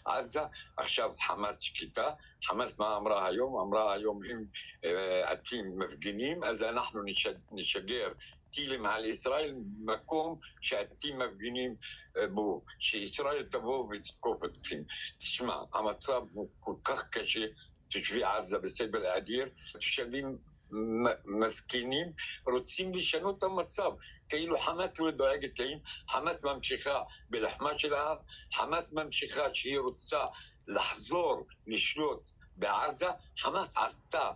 בעזה. עכשיו חמאס שקטה. חמאס מה אמרה היום? אמרה היום אם אתם מפגינים אז אנחנו נשגר טילים על ישראל במקום שאתם מפגינים בו, שישראל תבוא ותתקוף אתכם. תשמע, המצב הוא כל כך קשה, תושבי עזה בסבל אדיר, תושבים מסכנים רוצים לשנות את המצב, כאילו חמאס לא דואגת להם. חמאס ממשיכה בלחמה שלה, חמאס ממשיכה שהיא רוצה לחזור לשלוט בעזה. חמאס עשתה,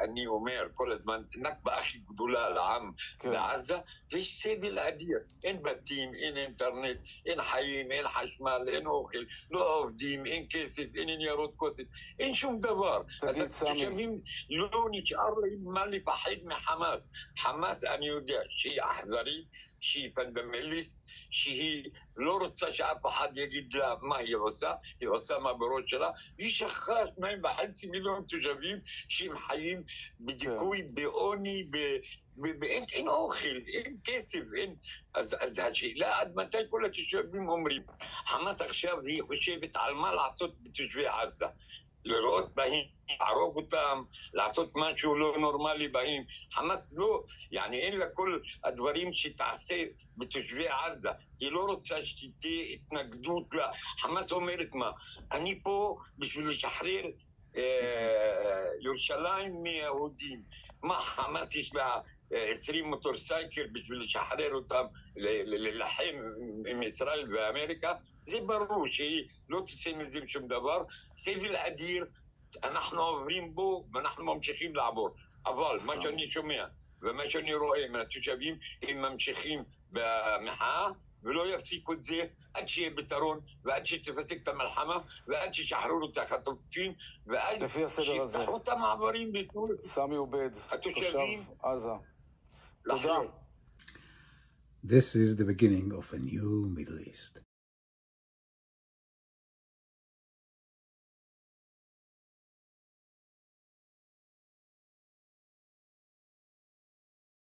אני אומר כל הזמן, נכבה הכי גדולה לעם בעזה, ויש סבל אדיר, אין בתים, אין אינטרנט, אין חיים, אין חשמל, אין אוכל, לא עובדים, אין כסף, אין ניירות כסף, אין שום דבר. אז התושבים לא נשאר להם מה לפחד מחמאס. חמאס אני יודע שהיא אכזרית, שהיא פונדמנטליסט, שהיא לא רוצה שאף אחד יגיד לה מה היא עושה, היא עושה מה בראש שלה, והיא שכחה 2.5 מיליון תושבים שהם חיים בדיכוי, בעוני, אין אוכל, אין כסף, אין. אז השאלה עד מתי כל התושבים אומרים, חמאס עכשיו היא חושבת על מה לעשות בתושבי עזה, לראות בהם, להרוג אותם, לעשות משהו לא נורמלי בהם. חמאס לא, אין לה כל הדברים שתעשה בתושבי עזה. היא לא רוצה שתהיה התנגדות לה. חמאס אומרת מה? אני פה בשביל לשחרר ירושלים מיהודים. מה, חמאס יש לה 20 מוטורסייקל בשביל לשחרר אותם, ללחם עם ישראל ואמריקה? זה ברור שהיא לא תצא מזה שום דבר. סבל אדיר אנחנו עוברים בו ואנחנו ממשיכים לעבור. אבל מה שאני שומע ומה שאני רואה מהתושבים, הם ממשיכים במחאה ולא יפסיקו את זה עד שיהיה פתרון, ועד שתפסק את המלחמה, ועד ששחררו את החטופים, ועד שיפתחו את המעברים. סמי עובד, תושב עזה. תודה. This is the beginning of a new Middle East.